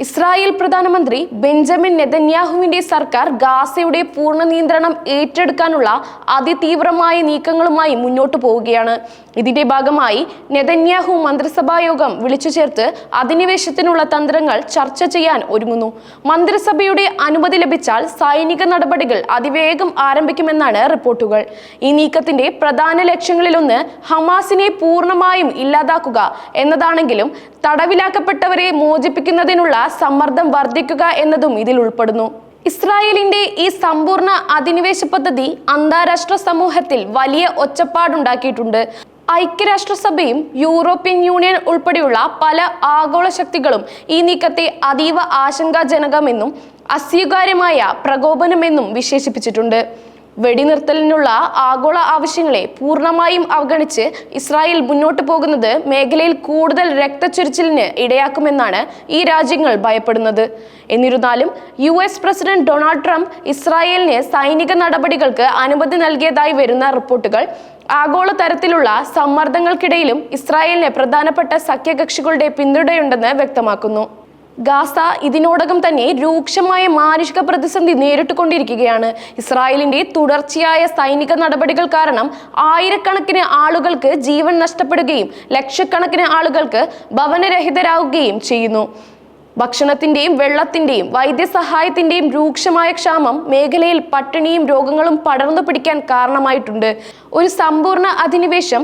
Israel പ്രധാനമന്ത്രി Benjamin നെതന്യാഹുവിന്റെ സർക്കാർ ഗാസയുടെ പൂർണ്ണ നിയന്ത്രണം ഏറ്റെടുക്കാനുള്ള അതിതീവ്രമായ നീക്കങ്ങളുമായി മുന്നോട്ടു പോവുകയാണ്. ഇതിന്റെ ഭാഗമായി നെതന്യാഹു മന്ത്രിസഭാ യോഗം വിളിച്ചു ചേർത്ത് അധിനിവേശത്തിനുള്ള തന്ത്രങ്ങൾ ചർച്ച ചെയ്യാൻ ഒരുങ്ങുന്നു. മന്ത്രിസഭയുടെ അനുമതി ലഭിച്ചാൽ സൈനിക നടപടികൾ അതിവേഗം ആരംഭിക്കുമെന്നാണ് റിപ്പോർട്ടുകൾ. ഈ നീക്കത്തിന്റെ പ്രധാന ലക്ഷ്യങ്ങളിലൊന്ന് ഹമാസിനെ പൂർണ്ണമായും ഇല്ലാതാക്കുക എന്നതാണെങ്കിലും തടവിലാക്കപ്പെട്ടവരെ മോചിപ്പിക്കുന്നതിനുള്ള സമ്മർദ്ദം വർദ്ധിക്കുക എന്നതും ഇതിൽ ഉൾപ്പെടുന്നു. ഇസ്രായേലിന്റെ ഈ സമ്പൂർണ്ണ അധിനിവേശ പദ്ധതി അന്താരാഷ്ട്ര സമൂഹത്തിൽ വലിയ ഒച്ചപ്പാടുണ്ടാക്കിയിട്ടുണ്ട്. ഐക്യരാഷ്ട്രസഭയും യൂറോപ്യൻ യൂണിയൻ ഉൾപ്പെടെയുള്ള പല ആഗോള ശക്തികളും ഈ നീക്കത്തെ അതീവ ആശങ്കാജനകമെന്നും അസ്വീകാര്യമായ പ്രകോപനമെന്നും വിശേഷിപ്പിച്ചിട്ടുണ്ട്. വെടിനിർത്തലിനുള്ള ആഗോള ആവശ്യങ്ങളെ പൂർണ്ണമായും അവഗണിച്ച് ഇസ്രായേൽ മുന്നോട്ട് പോകുന്നത് മേഖലയിൽ കൂടുതൽ രക്തച്ചൊരിച്ചിലിന് ഇടയാക്കുമെന്നാണ് ഈ രാജ്യങ്ങൾ ഭയപ്പെടുന്നത്. എന്നിരുന്നാലും US പ്രസിഡന്റ് ഡൊണാൾഡ് ട്രംപ് ഇസ്രായേലിന് സൈനിക നടപടികൾക്ക് അനുമതി നൽകിയതായി വരുന്ന റിപ്പോർട്ടുകൾ ആഗോള തരത്തിലുള്ള സമ്മർദ്ദങ്ങൾക്കിടയിലും ഇസ്രായേലിന് പ്രധാനപ്പെട്ട സഖ്യകക്ഷികളുടെ പിന്തുണയുണ്ടെന്ന് വ്യക്തമാക്കുന്നു. ഗാസ ഇതിനോടകം തന്നെ രൂക്ഷമായ മാനുഷിക പ്രതിസന്ധി നേരിട്ടുകൊണ്ടിരിക്കുകയാണ്. ഇസ്രായേലിന്റെ തുടർച്ചയായ സൈനിക നടപടികൾ കാരണം ആയിരക്കണക്കിന് ആളുകൾക്ക് ജീവൻ നഷ്ടപ്പെടുകയും ലക്ഷക്കണക്കിന് ആളുകൾക്ക് ഭവനരഹിതരാകുകയും ചെയ്യുന്നു. ഭക്ഷണത്തിന്റെയും വെള്ളത്തിന്റെയും വൈദ്യസഹായത്തിന്റെയും രൂക്ഷമായ ക്ഷാമം മേഖലയിൽ പട്ടിണിയും രോഗങ്ങളും പടർന്നു പിടിക്കാൻ കാരണമായിട്ടുണ്ട്. ഒരു സമ്പൂർണ്ണ അധിനിവേശം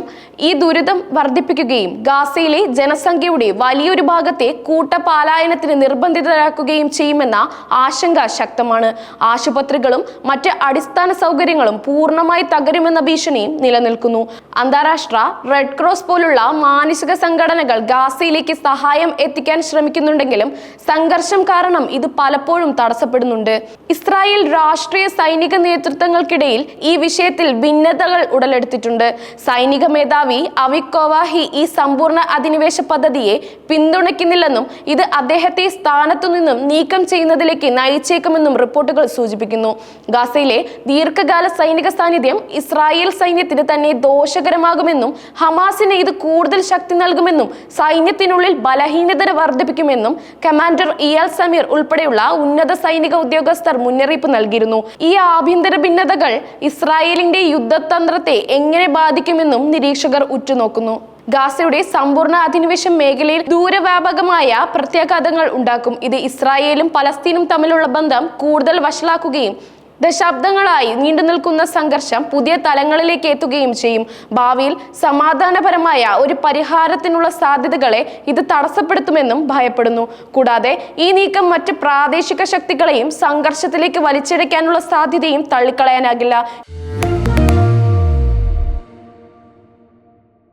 ഈ ദുരിതം വർദ്ധിപ്പിക്കുകയും ഗാസയിലെ ജനസംഖ്യയുടെ വലിയൊരു ഭാഗത്തെ കൂട്ടപലായനത്തിന് നിർബന്ധിതരാക്കുകയും ചെയ്യുമെന്ന ആശങ്ക ശക്തമാണ്. ആശുപത്രികളും മറ്റ് അടിസ്ഥാന സൗകര്യങ്ങളും പൂർണ്ണമായി തകരുമെന്ന ഭീഷണിയും നിലനിൽക്കുന്നു. അന്താരാഷ്ട്ര റെഡ് ക്രോസ് പോലുള്ള മാനസിക സംഘടനകൾ ഗാസയിലേക്ക് സഹായം എത്തിക്കാൻ ശ്രമിക്കുന്നുണ്ടെങ്കിലും സംഘർഷം കാരണം ഇത് പലപ്പോഴും തടസ്സപ്പെടുന്നുണ്ട്. ഇസ്രായേൽ രാഷ്ട്രീയ സൈനിക നേതൃത്വങ്ങൾക്കിടയിൽ ഈ വിഷയത്തിൽ ഭിന്നതകൾ ഉടലെടുത്തിട്ടുണ്ട്. സൈനിക മേധാവി അവിക് കോവാഹി ഈ സമ്പൂർണ്ണ അധിനിവേശ പദ്ധതിയെ പിന്തുണയ്ക്കുന്നില്ലെന്നും ഇത് അദ്ദേഹത്തെ സ്ഥാനത്തു നിന്നും നീക്കം ചെയ്യുന്നതിലേക്ക് നയിച്ചേക്കുമെന്നും റിപ്പോർട്ടുകൾ സൂചിപ്പിക്കുന്നു. ഗാസയിലെ ദീർഘകാല സൈനിക സാന്നിധ്യം ഇസ്രായേൽ സൈന്യത്തിന് തന്നെ ദോഷകരമാകുമെന്നും ഹമാസിന് ഇത് കൂടുതൽ ശക്തി നൽകുമെന്നും സൈന്യത്തിനുള്ളിൽ ബലഹീനത വർദ്ധിപ്പിക്കുമെന്നും കമാൻഡർ ഇയാൽ സമീർ ഉൾപ്പെടെയുള്ള ഉന്നത സൈനിക ഉദ്യോഗസ്ഥർ മുന്നറിയിപ്പ് നൽകിയിരുന്നു. ഈ ആഭ്യന്തര ഭിന്നതകൾ ഇസ്രായേലിന്റെ യുദ്ധതന്ത്രത്തെ എങ്ങനെ ബാധിക്കുമെന്നും നിരീക്ഷകർ ഉറ്റുനോക്കുന്നു. ഗാസയുടെ സമ്പൂർണ്ണ അധിനിവേശം മേഖലയിൽ ദൂരവ്യാപകമായ പ്രത്യാഘാതങ്ങൾ ഉണ്ടാക്കും. ഇത് ഇസ്രായേലും പലസ്തീനും തമ്മിലുള്ള ബന്ധം കൂടുതൽ വഷളാക്കുകയും ദശാബ്ദങ്ങളായി നീണ്ടു നിൽക്കുന്ന സംഘർഷം പുതിയ തലങ്ങളിലേക്ക് എത്തുകയും ചെയ്യും. ഭാവിയിൽ സമാധാനപരമായ ഒരു പരിഹാരത്തിനുള്ള സാധ്യതകളെ ഇത് തടസ്സപ്പെടുത്തുമെന്നും ഭയപ്പെടുന്നു. കൂടാതെ ഈ നീക്കം മറ്റ് പ്രാദേശിക ശക്തികളെയും സംഘർഷത്തിലേക്ക് വലിച്ചിഴയ്ക്കാനുള്ള സാധ്യതയും തള്ളിക്കളയാനാകില്ല.